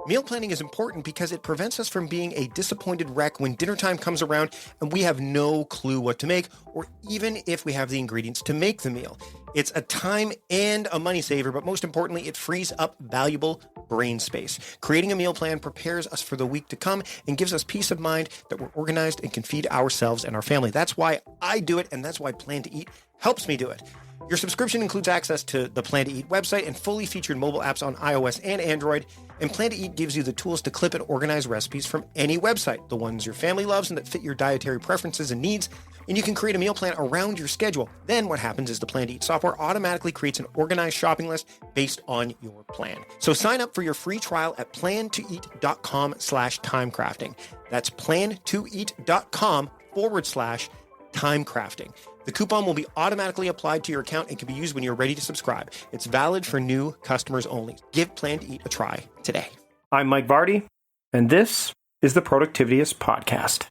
Meal planning is important because it prevents us from being a disappointed wreck when dinner time comes around and we have no clue what to make, or even if we have the ingredients to make the meal. It's a time and a money saver, but most importantly, it frees up valuable brain space. Creating a meal plan prepares us for the week to come and gives us peace of mind that we're organized and can feed ourselves and our family. That's why I do it, and that's why Plan to Eat helps me do it. Your subscription includes access to the Plan to Eat website and fully featured mobile apps on iOS and Android. And Plan to Eat gives you the tools to clip and organize recipes from any website, the ones your family loves and that fit your dietary preferences and needs. And you can create a meal plan around your schedule. Then what happens is the Plan to Eat software automatically creates an organized shopping list based on your plan. So sign up for your free trial at plantoeat.com/timecrafting. That's plantoeat.com/timecrafting. The coupon will be automatically applied to your account and can be used when you're ready to subscribe. It's valid for new customers only. Give Plan to Eat a try today. I'm Mike Vardy, and this is the Productivityist Podcast.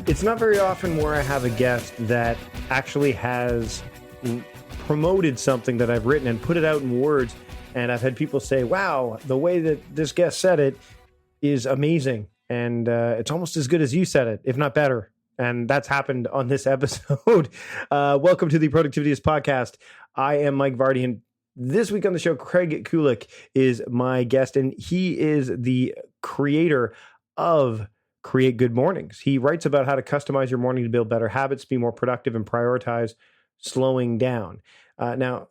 It's not very often where I have a guest that actually has promoted something that I've written and put it out in words, and I've had people say, wow, the way that this guest said it is amazing, and it's almost as good as you said it, if not better. And that's happened on this episode. Welcome to the Productivityist Podcast. I am Mike Vardy, and this week on the show, Craig Kulyk is my guest, and he is the creator of Create Good Mornings. He writes about how to customize your morning to build better habits, be more productive, and prioritize slowing down. Now,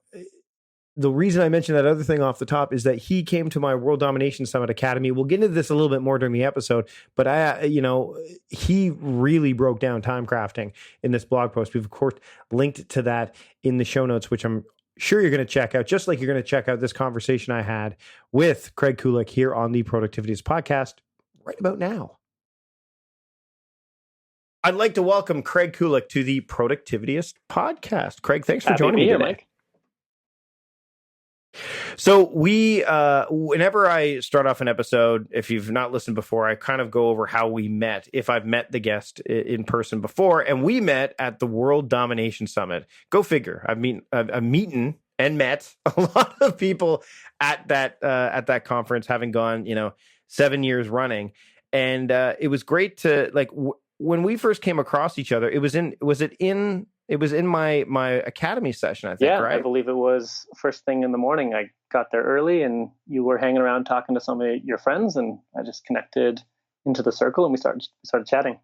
the reason I mentioned that other thing off the top is that he came to my World Domination Summit Academy. We'll get into this a little bit more during the episode, but he really broke down time crafting in this blog post. We've, of course, linked to that in the show notes, which I'm sure you're going to check out, just like you're going to check out this conversation I had with Craig Kulyk here on the Productivityist Podcast right about now. I'd like to welcome Craig Kulyk to the Productivityist Podcast. Craig, thanks for joining me today. Mike. So whenever I start off an episode, if you've not listened before, I kind of go over how we met, if I've met the guest in person before, and we met at the World Domination Summit. Go figure. I've meeten and met a lot of people at that conference, having gone 7 years running, and it was great to when we first came across each other. It was in my academy session, I think, right? I believe it was first thing in the morning. I got there early and you were hanging around talking to some of your friends, and I just connected into the circle and we started chatting.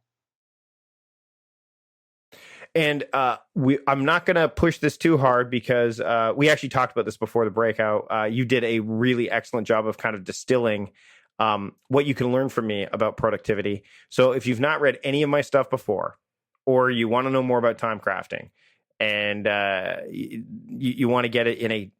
And I'm not going to push this too hard because we actually talked about this before the breakout. You did a really excellent job of kind of distilling what you can learn from me about productivity. So if you've not read any of my stuff before, or you want to know more about time crafting, and you want to get it in a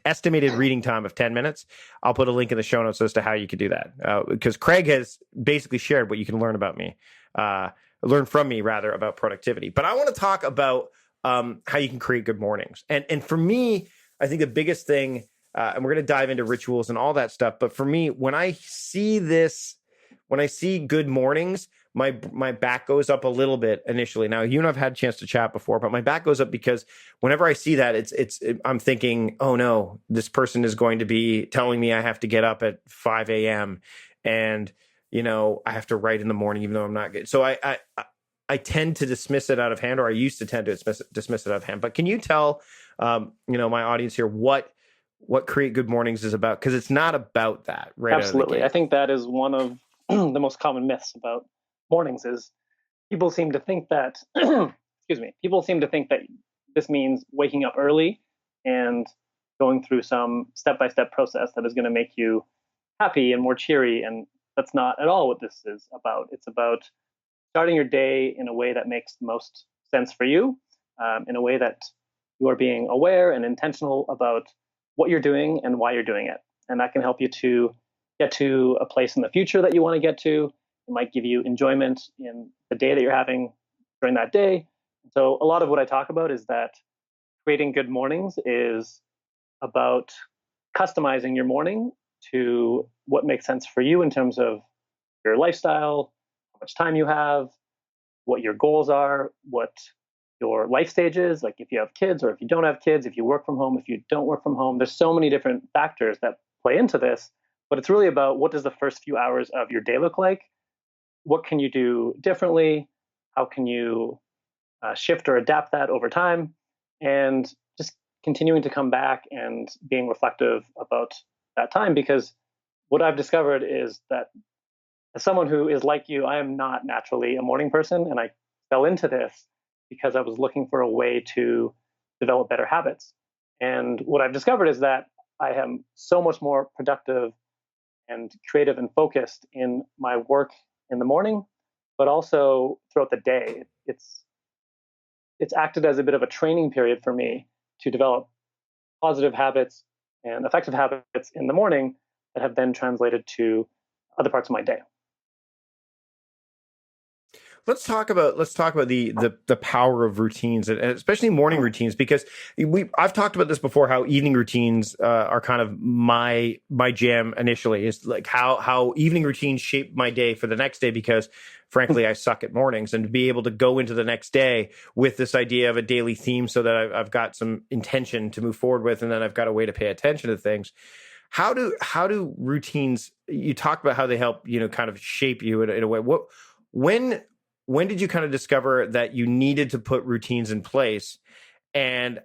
estimated reading time of 10 minutes, I'll put a link in the show notes as to how you could do that. Because Craig has basically shared what you can learn about me, learn from me rather, about productivity. But I want to talk about how you can create good mornings. And for me, I think the biggest thing, and we're going to dive into rituals and all that stuff. But for me, when I see good mornings, my back goes up a little bit initially. Now, you and I've had a chance to chat before, but my back goes up because whenever I see that, I'm thinking, oh no, this person is going to be telling me I have to get up at 5 a.m. and I have to write in the morning, even though I'm not good. So I tend to dismiss it out of hand, or I used to tend to dismiss it out of hand. But can you tell my audience here what Create Good Mornings is about? Because it's not about that, right? Absolutely. I think that is one of the most common myths about mornings is people seem to think that, people seem to think that this means waking up early and going through some step-by-step process that is going to make you happy and more cheery. And that's not at all what this is about. It's about starting your day in a way that makes the most sense for you, in a way that you are being aware and intentional about what you're doing and why you're doing it. And that can help you to get to a place in the future that you want to get to. It might give you enjoyment in the day that you're having during that day. So a lot of what I talk about is that creating good mornings is about customizing your morning to what makes sense for you in terms of your lifestyle, how much time you have, what your goals are, what your life stage is, like if you have kids or if you don't have kids, if you work from home, if you don't work from home. There's so many different factors that play into this, but it's really about what does the first few hours of your day look like? What can you do differently? How can you shift or adapt that over time? And just continuing to come back and being reflective about that time, because what I've discovered is that as someone who is like you, I am not naturally a morning person, and I fell into this because I was looking for a way to develop better habits. And what I've discovered is that I am so much more productive and creative and focused in my work in the morning, but also throughout the day. It's acted as a bit of a training period for me to develop positive habits and effective habits in the morning that have then translated to other parts of my day. Let's talk about the power of routines, and especially morning routines, because I've talked about this before, how evening routines are kind of my jam initially. Is like how evening routines shape my day for the next day, because frankly I suck at mornings, and to be able to go into the next day with this idea of a daily theme so that I've got some intention to move forward with, and then I've got a way to pay attention to things. How do routines, you talk about how they help, kind of shape you in a way. When did you kind of discover that you needed to put routines in place, and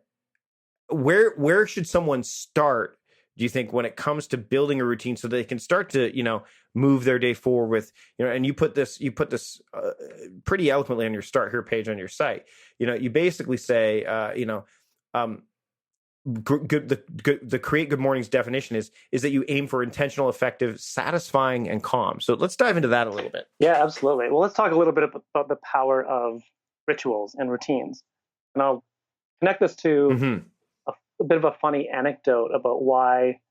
where should someone start, do you think, when it comes to building a routine so they can start to, move their day forward with, and you put this pretty eloquently on your Start Here page on your site. You basically say, um, the Create Good Mornings definition is that you aim for intentional, effective, satisfying, and calm. So let's dive into that a little bit. Yeah, absolutely. Well, let's talk a little bit about the power of rituals and routines. And I'll connect this to Mm-hmm. a bit of a funny anecdote about why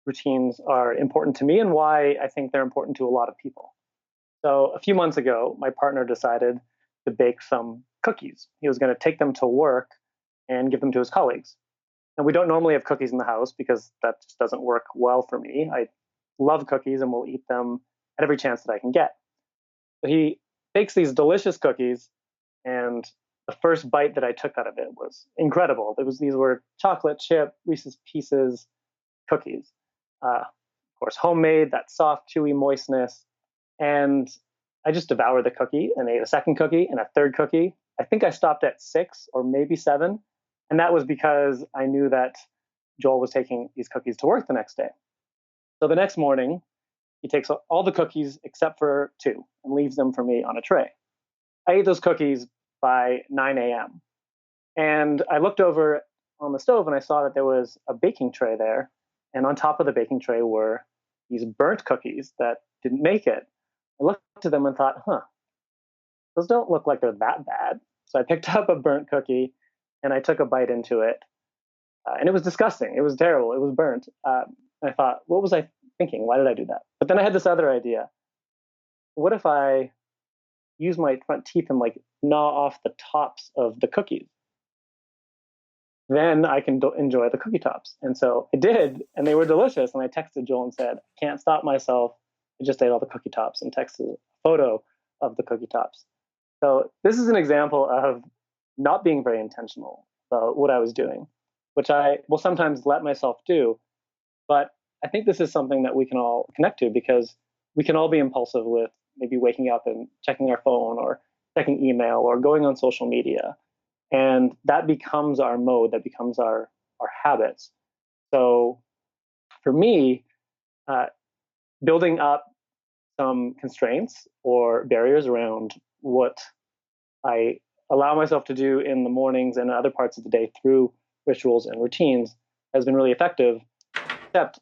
routines are important to me and why I think they're important to a lot of people. So, a few months ago, my partner decided to bake some cookies. He was going to take them to work and give them to his colleagues. And we don't normally have cookies in the house because that just doesn't work well for me. I love cookies and will eat them at every chance that I can get. But he bakes these delicious cookies, and the first bite that I took out of it was incredible. These were chocolate chip Reese's Pieces cookies, of course, homemade, that soft, chewy moistness. And I just devoured the cookie and ate a second cookie and a third cookie. I think I stopped at 6 or maybe 7. And that was because I knew that Joel was taking these cookies to work the next day. So the next morning, he takes all the cookies except for 2 and leaves them for me on a tray. I ate those cookies by 9 a.m. And I looked over on the stove and I saw that there was a baking tray there. And on top of the baking tray were these burnt cookies that didn't make it. I looked at them and thought, those don't look like they're that bad. So I picked up a burnt cookie and I took a bite into it. And it was disgusting. It was terrible. It was burnt. I thought, what was I thinking? Why did I do that? But then I had this other idea. What if I use my front teeth and like gnaw off the tops of the cookies? Then I can enjoy the cookie tops. And so I did, and they were delicious. And I texted Joel and said, I can't stop myself. I just ate all the cookie tops, and texted a photo of the cookie tops. So this is an example of not being very intentional about what I was doing, which I will sometimes let myself do. But I think this is something that we can all connect to, because we can all be impulsive with maybe waking up and checking our phone or checking email or going on social media. And that becomes our mode, that becomes our habits. So for me, building up some constraints or barriers around what I allow myself to do in the mornings and other parts of the day through rituals and routines has been really effective. Except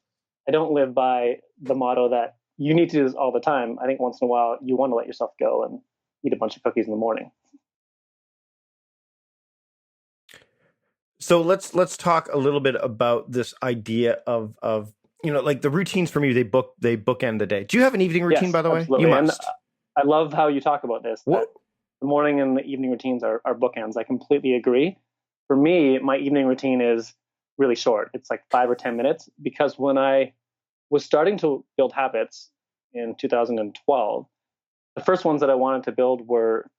I don't live by the motto that you need to do this all the time. I think once in a while you want to let yourself go and eat a bunch of cookies in the morning. So let's talk a little bit about this idea of like the routines. For me, they bookend the day. Do you have an evening routine, Yes, by the way? absolutely. You And must. I love how you talk about this, that What? the morning and the evening routines are bookends. I completely agree. For me, my evening routine is really short. It's like 5 or 10 minutes, because when I was starting to build habits in 2012, The first ones that I wanted to build were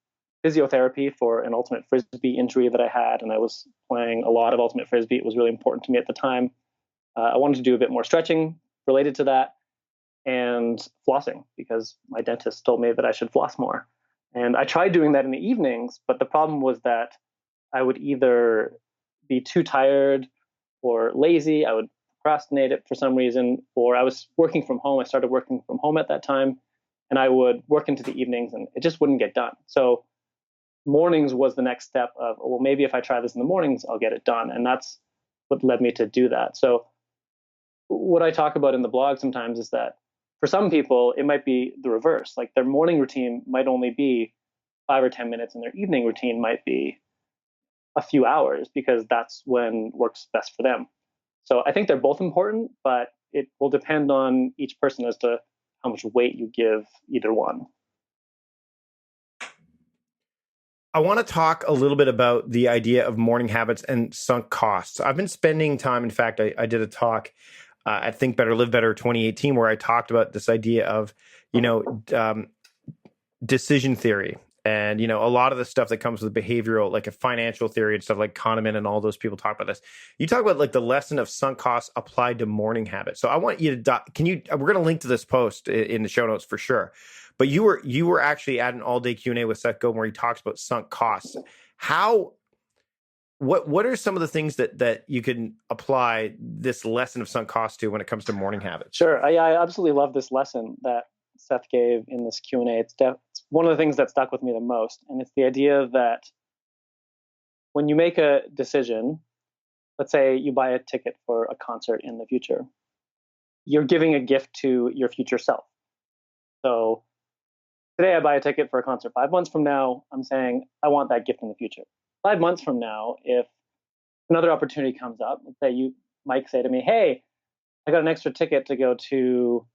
physiotherapy for an ultimate frisbee injury that I had, and I was playing a lot of ultimate frisbee. It was really important to me at the time. I wanted to do a bit more stretching related to that, and flossing because my dentist told me that I should floss more. And I tried doing that in the evenings, but the problem was that I would either be too tired or lazy. I would procrastinate it for some reason, or I was working from home. I started working from home at that time, and I would work into the evenings and it just wouldn't get done. So mornings was the next step of, well, maybe if I try this in the mornings, I'll get it done. And that's what led me to do that. So what I talk about in the blog sometimes is that for some people, it might be the reverse. Like their morning routine might only be 5 or 10 minutes, and their evening routine might be a few hours because that's when works best for them. So I think they're both important, but it will depend on each person as to how much weight you give either one. I want to talk a little bit about the idea of morning habits and sunk costs. I've been spending time, in fact, I did a talk at Think Better, Live Better 2018, where I talked about this idea of, decision theory. And, a lot of the stuff that comes with behavioral, like a financial theory and stuff like Kahneman and all those people talk about this. You talk about like the lesson of sunk costs applied to morning habits. So I want you to, we're going to link to this post in the show notes for sure. But you were actually at an all-day Q&A with Seth Godin where he talks about sunk costs. What are some of the things that you can apply this lesson of sunk costs to when it comes to morning habits? Sure. I absolutely love this lesson that Seth gave in this Q&A. It's one of the things that stuck with me the most. And it's the idea that when you make a decision, let's say you buy a ticket for a concert in the future, you're giving a gift to your future self. So today I buy a ticket for a concert. 5 months from now, I'm saying I want that gift in the future. 5 months from now, if another opportunity comes up, let's say you Mike say to me, hey, I got an extra ticket to go to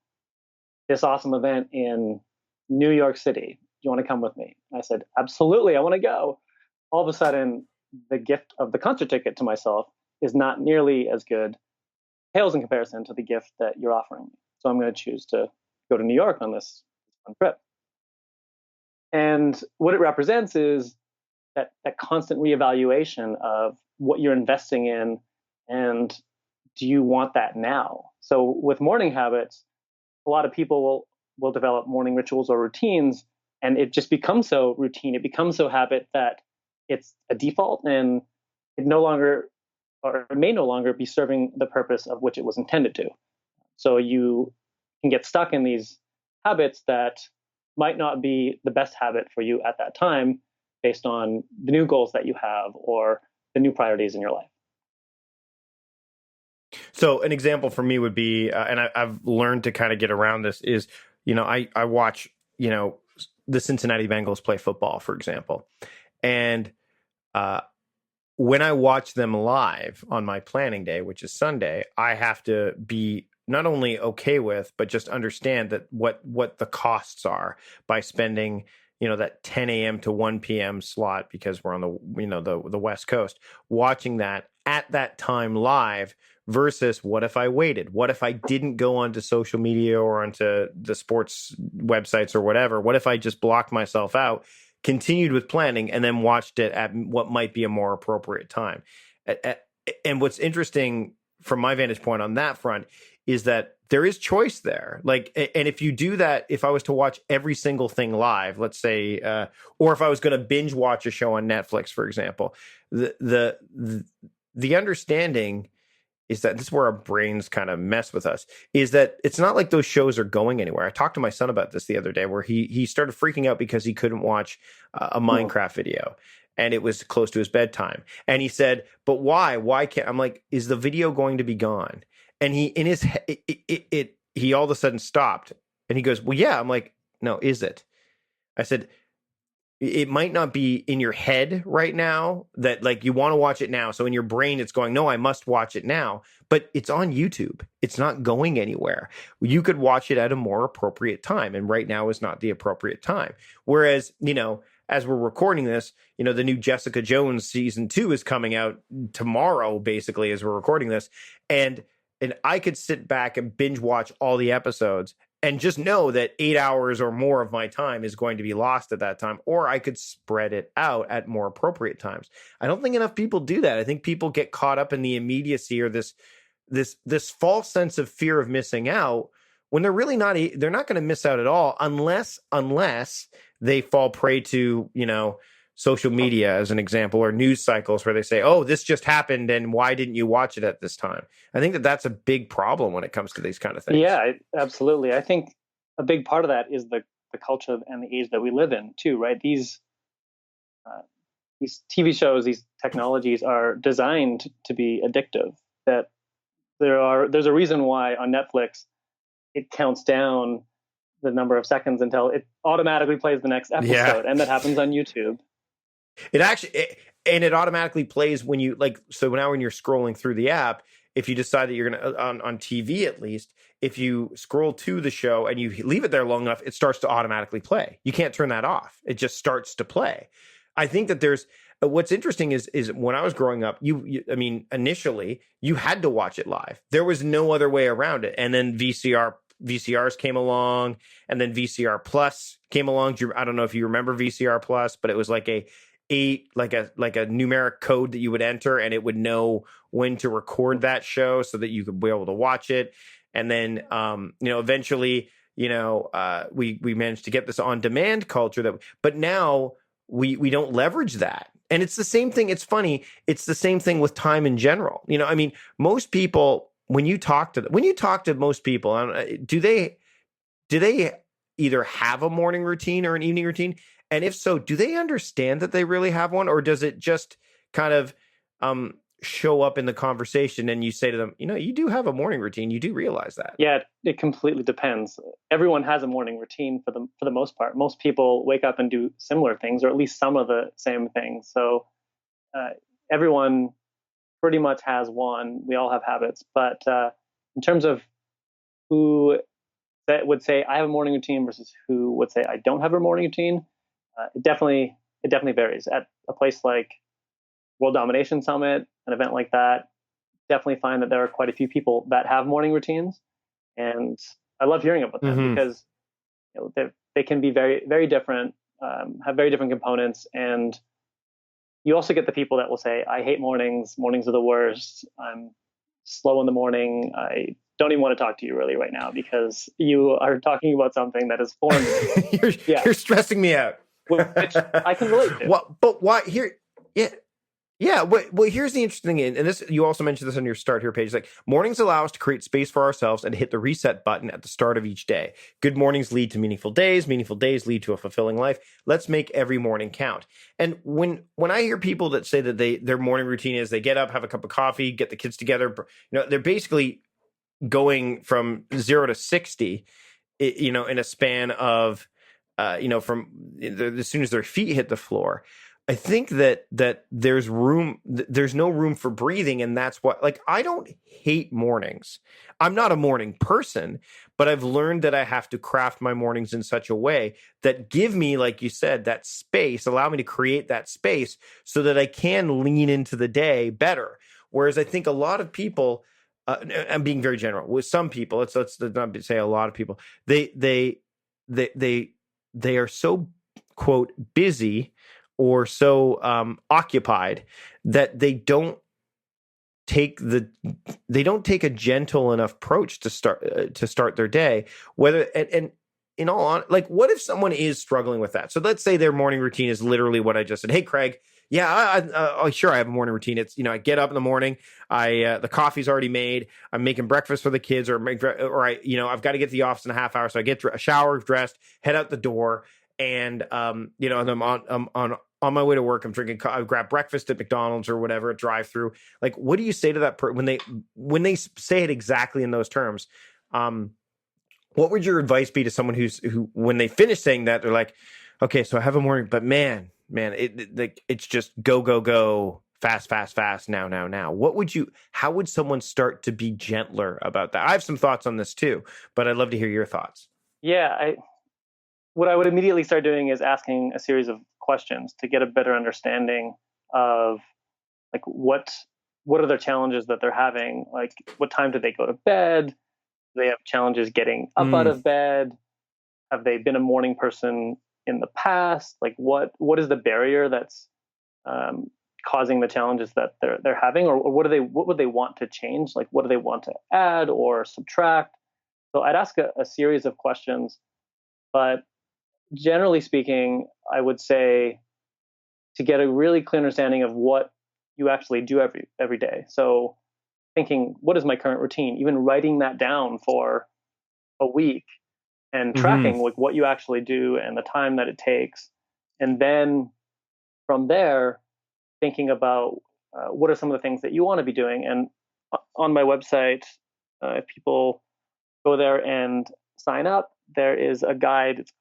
this awesome event in New York City. Do you want to come with me? I said, absolutely, I want to go. All of a sudden, the gift of the concert ticket to myself is not nearly as good, pales in comparison to the gift that you're offering me. So I'm going to choose to go to New York on this fun trip. And what it represents is that constant reevaluation of what you're investing in and do you want that now? So with morning habits, a lot of people will develop morning rituals or routines, and it just becomes so routine. It becomes so habit that it's a default, and it no longer or it may no longer be serving the purpose of which it was intended to. So you can get stuck in these habits that might not be the best habit for you at that time based on the new goals that you have or the new priorities in your life. So an example for me would be, and I've learned to kind of get around this is, I watch, the Cincinnati Bengals play football, for example. And when I watch them live on my planning day, which is Sunday, I have to be not only okay with, but just understand that what the costs are by spending, that 10 a.m. to 1 p.m. slot, because we're on the West Coast, watching that at that time live versus what if I waited? What if I didn't go onto social media or onto the sports websites or whatever? What if I just blocked myself out, continued with planning, and then watched it at what might be a more appropriate time? And what's interesting from my vantage point on that front is that there is choice there. Like, and if you do that, if I was to watch every single thing live, let's say, or if I was going to binge watch a show on Netflix, for example, the understanding is that this is where our brains kind of mess with us, is that it's not like those shows are going anywhere. I talked to my son about this the other day where he started freaking out because he couldn't watch a Minecraft video and it was close to his bedtime. And he said, but why? Why can't, I'm like, is the video going to be gone? And he, in his head, he all of a sudden stopped and he goes, well, yeah. I'm like, no, is it? I said, it might not be in your head right now that like you want to watch it now. So in your brain, it's going, no, I must watch it now, but it's on YouTube. It's not going anywhere. You could watch it at a more appropriate time. And right now is not the appropriate time. Whereas, as we're recording this, the new Jessica Jones season 2 is coming out tomorrow, basically, as we're recording this. And I could sit back and binge watch all the episodes and just know that 8 hours or more of my time is going to be lost at that time, or I could spread it out at more appropriate times. I don't think enough people do that. I think people get caught up in the immediacy or this false sense of fear of missing out when they're really not. They're not going to miss out at all unless they fall prey to, social media as an example, or news cycles where they say, oh, this just happened and why didn't you watch it at this time? I think that that's a big problem when it comes to these kind of things. Yeah, absolutely. I think a big part of that is the culture and the age that we live in too, right? These TV shows, these technologies are designed to be addictive. That there's a reason why on Netflix it counts down the number of seconds until it automatically plays the next episode, Yeah. and that happens on YouTube. And it automatically plays when you so now when you're scrolling through the app, if you decide that you're going to, on TV at least, if you scroll to the show and you leave it there long enough, it starts to automatically play. You can't turn that off. It just starts to play. I think that there's, what's interesting is when I was growing up, I mean, initially you had to watch it live. There was no other way around it. And then VCRs came along, and then VCR Plus came along. I don't know if you remember VCR Plus, but it was like a numeric code that you would enter, and it would know when to record that show so that you could be able to watch it. And then, eventually, we managed to get this on demand culture but now we don't leverage that. And it's the same thing. It's funny. It's the same thing with time in general. I mean, most people, when you talk to most people, do they either have a morning routine or an evening routine? And if so, do they understand that they really have one, or does it just kind of show up in the conversation and you say to them, you do have a morning routine. You do realize that? Yeah, it completely depends. Everyone has a morning routine for the most part. Most people wake up and do similar things, or at least some of the same things. So everyone pretty much has one. We all have habits. But in terms of who that would say I have a morning routine versus who would say I don't have a morning routine, it definitely varies. At a place like World Domination Summit, an event like that, definitely find that there are quite a few people that have morning routines, and I love hearing about them because they can be very, very different, have very different components. And you also get the people that will say, I hate mornings. Mornings are the worst. I'm slow in the morning. I don't even want to talk to you really right now because you are talking about something that is foreign to me. You're stressing me out. Which I can relate to. But why here? Yeah. Well, here's the interesting thing, and this, you also mentioned this on your start here page. Like, mornings allow us to create space for ourselves and hit the reset button at the start of each day. Good mornings lead to meaningful days. Meaningful days lead to a fulfilling life. Let's make every morning count. And when I hear people that say that their morning routine is they get up, have a cup of coffee, get the kids together, they're basically going from 0 to 60, in a span of, from as soon as their feet hit the floor. I think that there's no room for breathing. And that's what, I don't hate mornings. I'm not a morning person, but I've learned that I have to craft my mornings in such a way that give me, like you said, that space, allow me to create that space so that I can lean into the day better. Whereas I think a lot of people, I'm being very general with some people, let's not say a lot of people, they are so, quote, busy or so occupied that they don't take a gentle enough approach to start their day. Whether and in all on, what if someone is struggling with that? So let's say their morning routine is literally what I just said. Hey, Craig. Yeah, sure. I have a morning routine. It's, I get up in the morning. The coffee's already made. I'm making breakfast for the kids, or I've got to get to the office in a half hour. So I get a shower, dressed, head out the door, and and I'm on my way to work. I'm drinking. I grab breakfast at McDonald's or whatever, drive-through. What do you say to that person when they say it exactly in those terms? What would your advice be to someone who when they finish saying that, they're like, okay, so I have a morning, but man, it's just go, fast, now. How would someone start to be gentler about that? I have some thoughts on this too, but I'd love to hear your thoughts. Yeah, what I would immediately start doing is asking a series of questions to get a better understanding of what are their challenges that they're having. What time do they go to bed? Do they have challenges getting up out of bed? Have they been a morning person in the past? Like what is the barrier that's causing the challenges that they're having, or what would they want to change? Like what do they want to add or subtract? So I'd ask a series of questions, but generally speaking, I would say to get a really clear understanding of what you actually do every day. So thinking, what is my current routine? Even writing that down for a week and tracking like what you actually do and the time that it takes, and then from there thinking about what are some of the things that you want to be doing. And on my website, if people go there and sign up, there is a guide. It's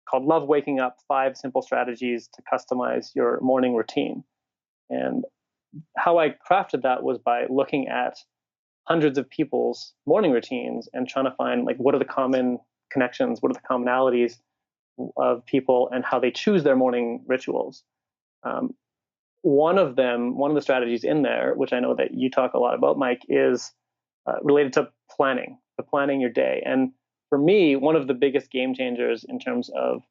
called Love Waking Up: 5 Simple Strategies to Customize Your Morning Routine. And how I crafted that was by looking at hundreds of people's morning routines and trying to find like what are the common connections, what are the commonalities of people and how they choose their morning rituals. One of the strategies in there, which I know that you talk a lot about, Mike, is related to planning your day. And for me, one of the biggest game changers in terms of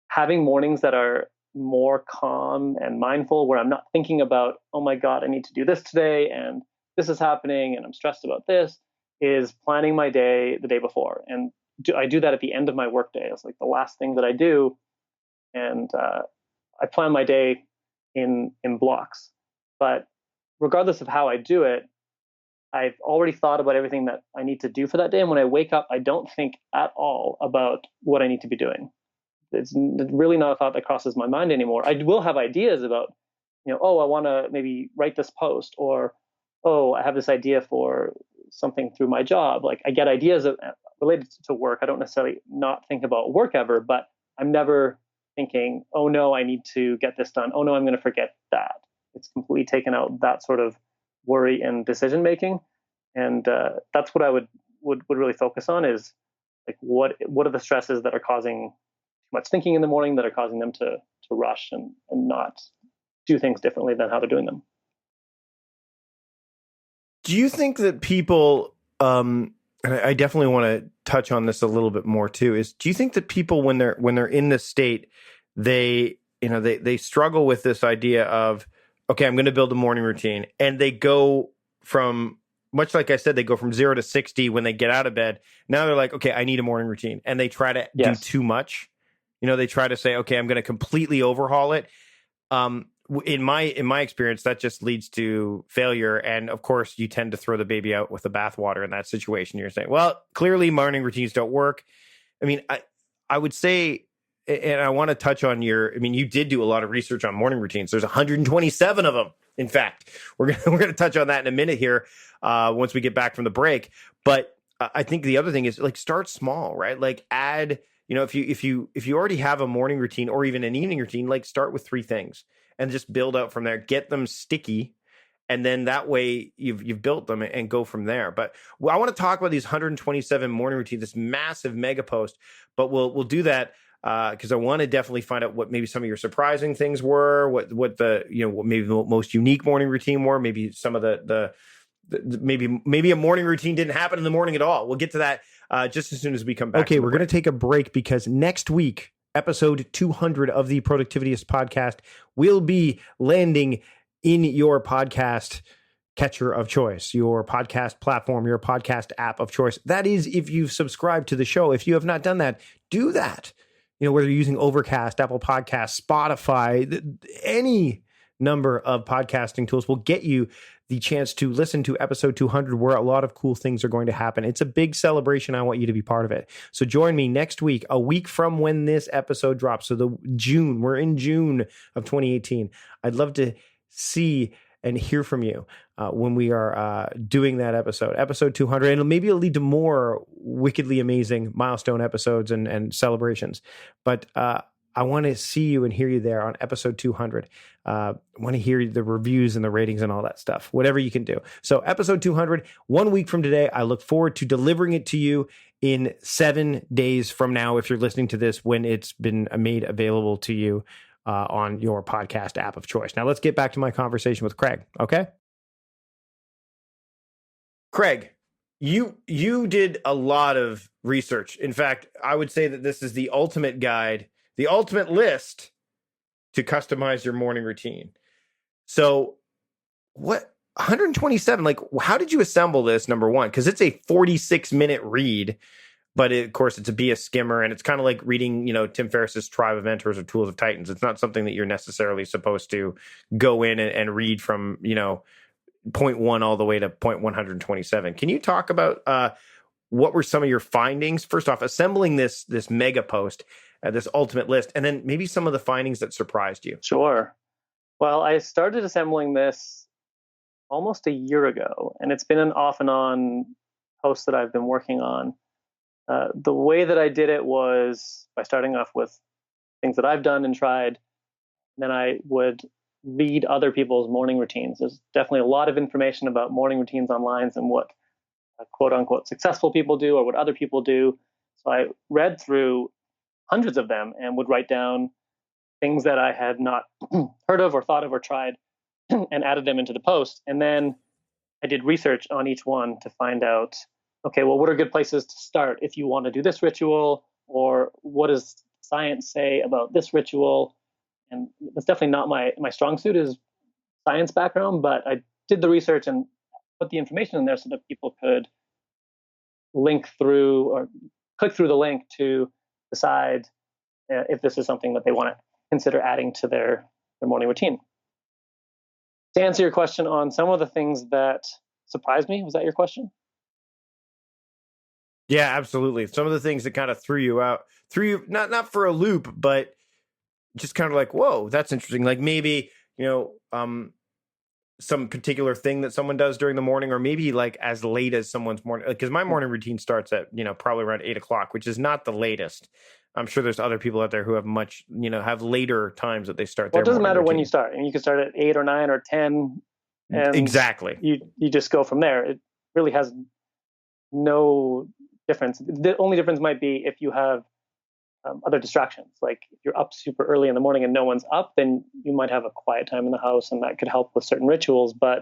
having mornings that are more calm and mindful, where I'm not thinking about, oh my God, I need to do this today and this is happening and I'm stressed about this, is planning my day the day before. And I do that at the end of my workday. It's like the last thing that I do. And I plan my day in blocks. But regardless of how I do it, I've already thought about everything that I need to do for that day. And when I wake up, I don't think at all about what I need to be doing. It's really not a thought that crosses my mind anymore. I will have ideas about, oh, I want to maybe write this post, or, oh, I have this idea for something through my job. Like I get ideas related to work. I don't necessarily not think about work ever, but I'm never thinking, oh no, I need to get this done. Oh no, I'm going to forget that. It's completely taken out that sort of worry and decision making. And that's what I would really focus on, is like what are the stresses that are causing too much thinking in the morning, that are causing them to rush and not do things differently than how they're doing them. Do you think that people, and I definitely want to touch on this a little bit more too, is do you think that people when they're in this state, they struggle with this idea of, okay, I'm going to build a morning routine, and they go from, much like I said, they go from 0 to 60 when they get out of bed. Now they're like, okay, I need a morning routine, and they try to do too much. They try to say, okay, I'm going to completely overhaul it. In my experience, that just leads to failure. And of course, you tend to throw the baby out with the bathwater in that situation. You're saying, well, clearly morning routines don't work. I mean, I would say, and I want to touch on you did do a lot of research on morning routines. There's 127 of them. In fact, we're going to touch on that in a minute here once we get back from the break. But I think the other thing is like start small, right? Like add, if you already have a morning routine or even an evening routine, like start with 3 things and just build out from there. Get them sticky, and then that way you've built them and go from there. But I want to talk about these 127 morning routines, this massive mega post. But we'll do that because I want to definitely find out what maybe some of your surprising things were, what the what maybe the most unique morning routine were, maybe some of the maybe a morning routine didn't happen in the morning at all. We'll get to that just as soon as we come back. Okay, we're going to take a break because next week, episode 200 of the Productivityist podcast will be landing in your podcast catcher of choice, your podcast platform, your podcast app of choice. That is, if you've subscribed to the show. If you have not done that, do that. Whether you're using Overcast, Apple Podcasts, Spotify, any number of podcasting tools will get you the chance to listen to episode 200, where a lot of cool things are going to happen. It's a big celebration. I want you to be part of it. So join me next week, a week from when this episode drops. So we're in June of 2018. I'd love to see and hear from you when we are doing that episode 200, and maybe it'll lead to more wickedly amazing milestone episodes and celebrations. But I want to see you and hear you there on episode 200. I want to hear the reviews and the ratings and all that stuff, whatever you can do. So episode 200, 1 week from today. I look forward to delivering it to you in 7 days from now, if you're listening to this when it's been made available to you on your podcast app of choice. Now let's get back to my conversation with Craig, okay? Craig, You did a lot of research. In fact, I would say that this is the ultimate guide, the ultimate list to customize your morning routine. So, what 127? Like, how did you assemble this? Number one, because it's a 46-minute read, but of course, it's a skimmer, and it's kind of like reading, Tim Ferriss's Tribe of Mentors or Tools of Titans. It's not something that you're necessarily supposed to go in and read from, point one all the way to point 127. Can you talk about what were some of your findings? First off, assembling this mega post, this ultimate list, and then maybe some of the findings that surprised you. Sure. Well, I started assembling this almost a year ago, and it's been an off and on post that I've been working on. The way that I did it was by starting off with things that I've done and tried. Then I would read other people's morning routines. There's definitely a lot of information about morning routines online and what quote unquote successful people do or what other people do. So I read through hundreds of them and would write down things that I had not heard of or thought of or tried and added them into the post. And then I did research on each one to find out, okay, well, what are good places to start if you want to do this ritual, or what does science say about this ritual? And that's definitely not my strong suit is science background, but I did the research and put the information in there so that people could link through or click through the link to decide if this is something that they want to consider adding to their morning routine. To answer your question on some of the things that surprised me, was that your question? Yeah, absolutely. Some of the things that kind of threw you not for a loop, but just kind of like, whoa, that's interesting. Like maybe, some particular thing that someone does during the morning, or maybe like as late as someone's morning, because my morning routine starts at, probably around 8 o'clock, which is not the latest. I'm sure there's other people out there who have have later times that they start their Well, it doesn't matter routine. when you start. And you can start at 8 or 9 or 10. And exactly. You just go from there. It really has no difference. The only difference might be if you have other distractions. Like if you're up super early in the morning and no one's up, then you might have a quiet time in the house, and that could help with certain rituals. But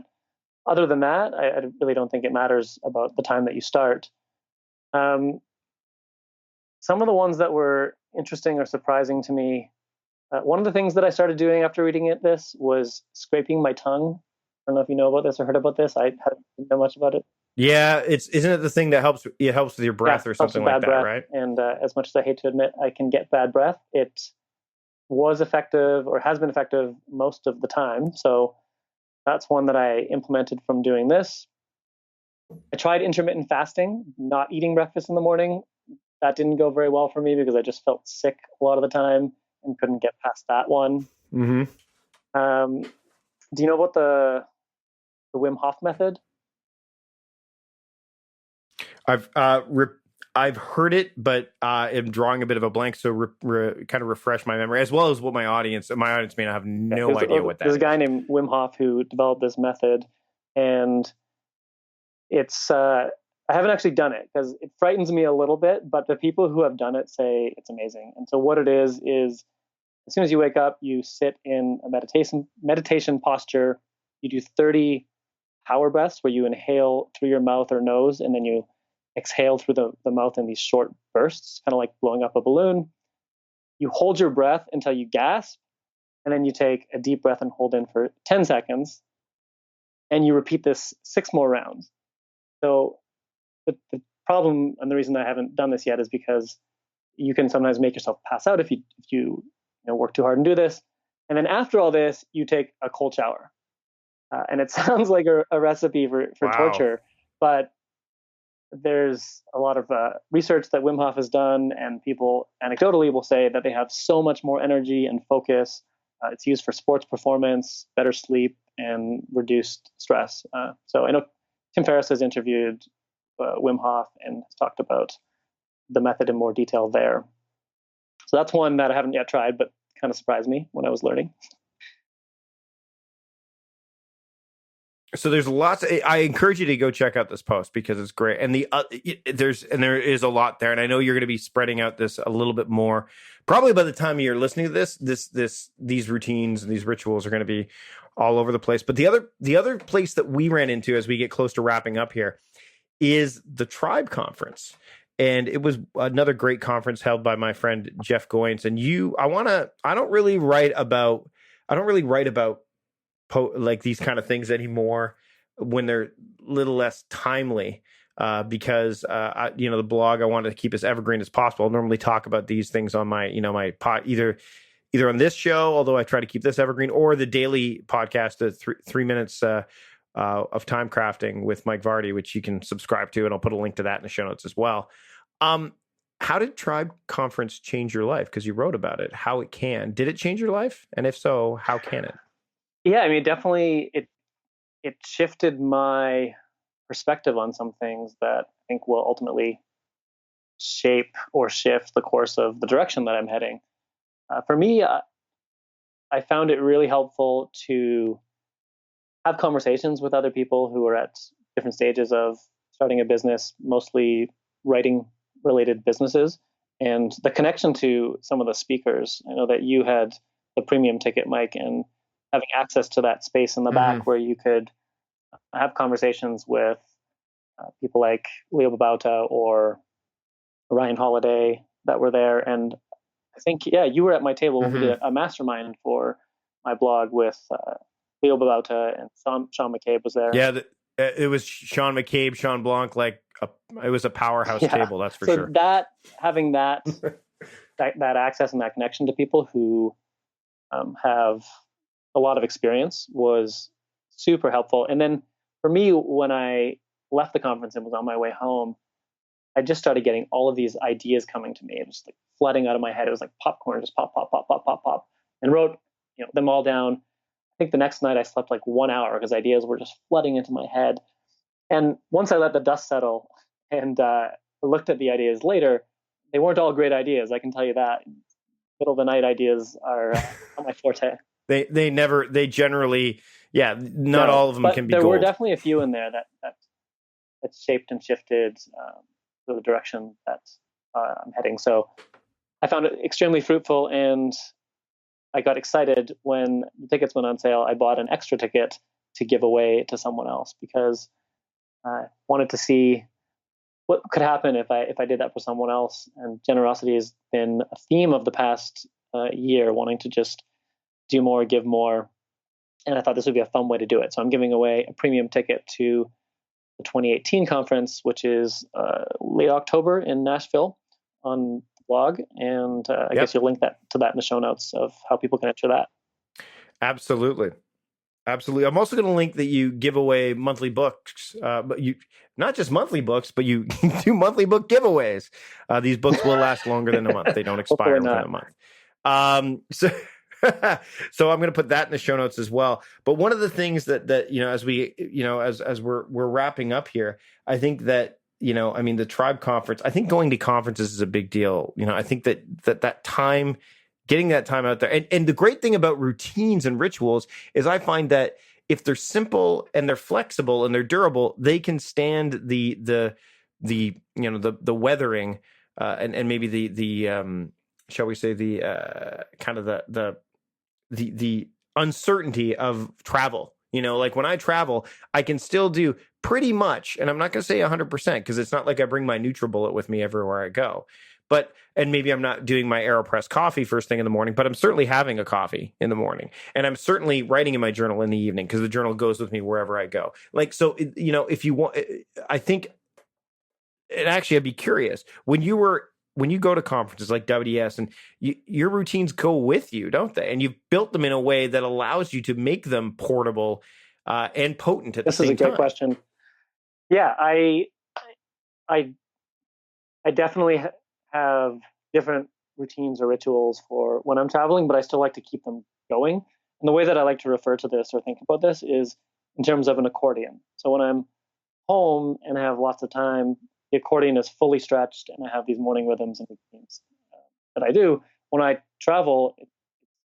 other than that, I really don't think it matters about the time that you start. Some of the ones that were interesting or surprising to me, one of the things that I started doing after reading this was scraping my tongue. I don't know if you know about this or heard about this. I didn't know much about it. Yeah, isn't it the thing that helps? It helps with your breath or something like that, breath. right? And as much as I hate to admit, I can get bad breath. It was effective or has been effective most of the time. So that's one that I implemented from doing this. I tried intermittent fasting, not eating breakfast in the morning. That didn't go very well for me because I just felt sick a lot of the time and couldn't get past that one. Mm-hmm. Do you know about the Wim Hof method? I've heard it, but am drawing a bit of a blank. So kind of refresh my memory, as well as what my audience may not have no idea what that is. There's a guy named Wim Hof who developed this method, and it's I haven't actually done it because it frightens me a little bit. But the people who have done it say it's amazing. And so what it is as soon as you wake up, you sit in a meditation posture. You do 30 power breaths where you inhale through your mouth or nose, and then you exhale through the mouth in these short bursts, kind of like blowing up a balloon. You hold your breath until you gasp, and then you take a deep breath and hold in for 10 seconds, and you repeat this 6 more rounds. So the problem, and the reason I haven't done this yet, is because you can sometimes make yourself pass out if you work too hard and do this. And then after all this, you take a cold shower. And it sounds like a recipe for wow. torture, but there's a lot of research that Wim Hof has done, and people anecdotally will say that they have so much more energy and focus. It's used for sports performance, better sleep, and reduced stress. So I know Tim Ferriss has interviewed Wim Hof and has talked about the method in more detail there. So that's one that I haven't yet tried, but kind of surprised me when I was learning. So there's lots. I encourage you to go check out this post because it's great, and there is a lot there, and I know you're going to be spreading out this a little bit more. Probably by the time you're listening to these routines and these rituals are going to be all over the place. But the other place that we ran into as we get close to wrapping up here is the Tribe Conference. And it was another great conference held by my friend Jeff Goins. And I don't really write about like these kind of things anymore when they're a little less timely. Because the blog, I wanted to keep as evergreen as possible. I'll normally talk about these things on my, my pod, either on this show, although I try to keep this evergreen, or the daily podcast, the 3 minutes of time crafting with Mike Vardy, which you can subscribe to, and I'll put a link to that in the show notes as well. How did Tribe Conference change your life? Because you wrote about it. How it can? Did it change your life? And if so, how can it? Yeah, I mean, definitely, it shifted my perspective on some things that I think will ultimately shape or shift the course of the direction that I'm heading. For me, I found it really helpful to have conversations with other people who are at different stages of starting a business, mostly writing related businesses, and the connection to some of the speakers. I know that you had the premium ticket, Mike, and having access to that space in the back where you could have conversations with people like Leo Babauta or Ryan Holiday that were there. And I think, you were at my table when we did a mastermind for my blog with Leo Babauta, and Sean McCabe was there. Yeah, it was Sean McCabe, Sean Blanc, it was a powerhouse table, that's for sure. So having that access and that connection to people who have a lot of experience was super helpful. And then for me, when I left the conference and was on my way home, I just started getting all of these ideas coming to me. It was like flooding out of my head. It was like popcorn, just pop, pop, pop, pop, pop, pop, and wrote them all down. I think the next night I slept like 1 hour because ideas were just flooding into my head. And once I let the dust settle and looked at the ideas later, they weren't all great ideas. I can tell you that. Middle of the night ideas are not my forte. They generally, not all of them can be there gold. Were definitely a few in there that shaped and shifted the direction that I'm heading. So I found it extremely fruitful, and I got excited when the tickets went on sale. I bought an extra ticket to give away to someone else because I wanted to see what could happen if I did that for someone else. And generosity has been a theme of the past year, wanting to just do more, give more. And I thought this would be a fun way to do it. So I'm giving away a premium ticket to the 2018 conference, which is late October in Nashville, on the blog. And I guess you'll link to that in the show notes of how people can enter that. Absolutely. I'm also going to link that you give away monthly books, but you not just monthly books, but you do monthly book giveaways. These books will last longer than a month. They don't expire within a month. So I'm going to put that in the show notes as well. But one of the things that as we as we're wrapping up here, I think that the Tribe Conference, I think going to conferences is a big deal. I think that time, getting that time out there, and the great thing about routines and rituals is I find that if they're simple and they're flexible and they're durable, they can stand the weathering and maybe the shall we say the kind of the uncertainty of travel. Like when I travel, I can still do pretty much, and I'm not going to say 100% because it's not like I bring my NutriBullet with me everywhere I go. And maybe I'm not doing my AeroPress coffee first thing in the morning, but I'm certainly having a coffee in the morning. And I'm certainly writing in my journal in the evening because the journal goes with me wherever I go. If you want, I think, and actually I'd be curious, when you go to conferences like WDS, and your routines go with you, don't they? And you've built them in a way that allows you to make them portable and potent at the same time. This is a great question. Yeah, I definitely have different routines or rituals for when I'm traveling, but I still like to keep them going. And the way that I like to refer to this or think about this is in terms of an accordion. So when I'm home and I have lots of time, the accordion is fully stretched, and I have these morning rhythms and routines that I do. When I travel, it's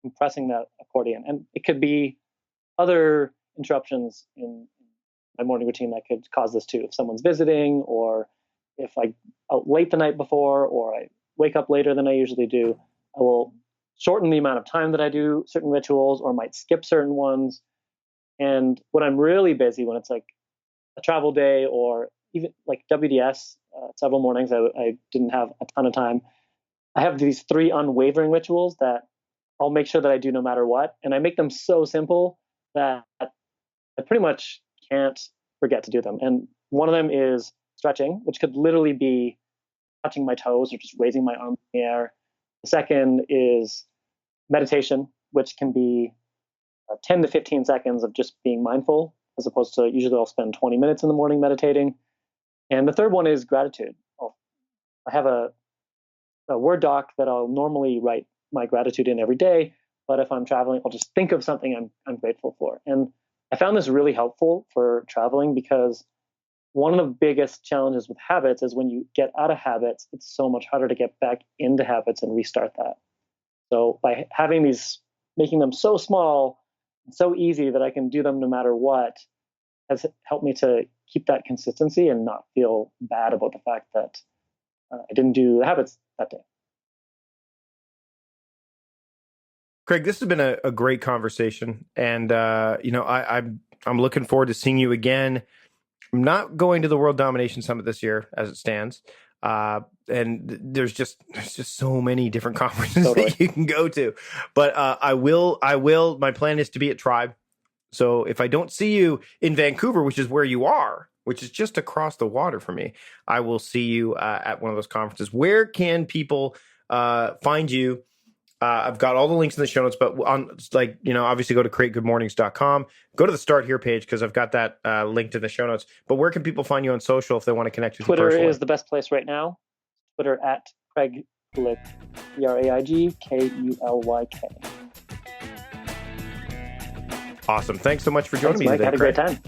compressing that accordion, and it could be other interruptions in my morning routine that could cause this too. If someone's visiting, or if I out late the night before, or I wake up later than I usually do, I will shorten the amount of time that I do certain rituals, or might skip certain ones. And when I'm really busy, when it's like a travel day or even like WDS, several mornings I didn't have a ton of time. I have these 3 unwavering rituals that I'll make sure that I do no matter what. And I make them so simple that I pretty much can't forget to do them. And one of them is stretching, which could literally be touching my toes or just raising my arm in the air. The second is meditation, which can be 10 to 15 seconds of just being mindful, as opposed to usually I'll spend 20 minutes in the morning meditating. And the third one is gratitude. I have a Word doc that I'll normally write my gratitude in every day, but if I'm traveling, I'll just think of something I'm grateful for. And I found this really helpful for traveling because one of the biggest challenges with habits is when you get out of habits, it's so much harder to get back into habits and restart that. So by having these, making them so small, so easy that I can do them no matter what, has helped me to keep that consistency and not feel bad about the fact that I didn't do the habits that day. Craig, this has been a great conversation, and I'm looking forward to seeing you again. I'm not going to the World Domination Summit this year, as it stands, and there's just so many different conferences Totally. that you can go to. But I will. My plan is to be at Tribe. So if I don't see you in Vancouver, which is where you are, which is just across the water from me, I will see you at one of those conferences. Where can people find you? I've got all the links in the show notes, but obviously go to creategoodmornings.com. Go to the Start Here page because I've got that linked in the show notes. But where can people find you on social if they want to connect with you personally? Twitter is the best place right now. Twitter at Craig Kulyk, CraigKulyk. Awesome. Thanks so much for joining me Mike. today, Had a Craig. great time.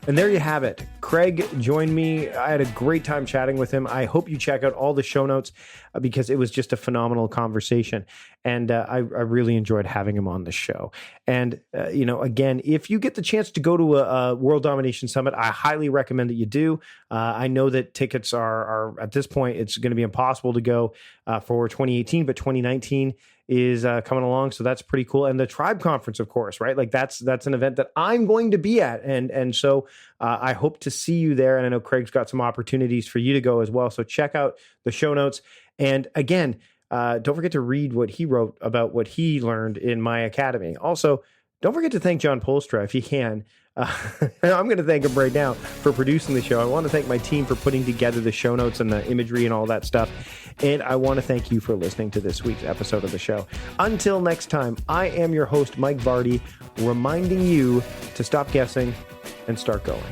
And there you have it. Craig joined me. I had a great time chatting with him. I hope you check out all the show notes because it was just a phenomenal conversation. And I really enjoyed having him on the show. And, again, if you get the chance to go to a World Domination Summit, I highly recommend that you do. I know that tickets are at this point, it's going to be impossible to go for 2018, but 2019 is coming along. So that's pretty cool. And the Tribe Conference, of course, right? Like that's an event that I'm going to be at. And so I hope to see you there. And I know Craig's got some opportunities for you to go as well. So check out the show notes. And again, don't forget to read what he wrote about what he learned in my academy. Also, don't forget to thank John Polstra if you can. I'm going to thank him right now for producing the show. I want to thank my team for putting together the show notes and the imagery and all that stuff. And I want to thank you for listening to this week's episode of the show. Until next time, I am your host, Mike Vardy, reminding you to stop guessing and start going.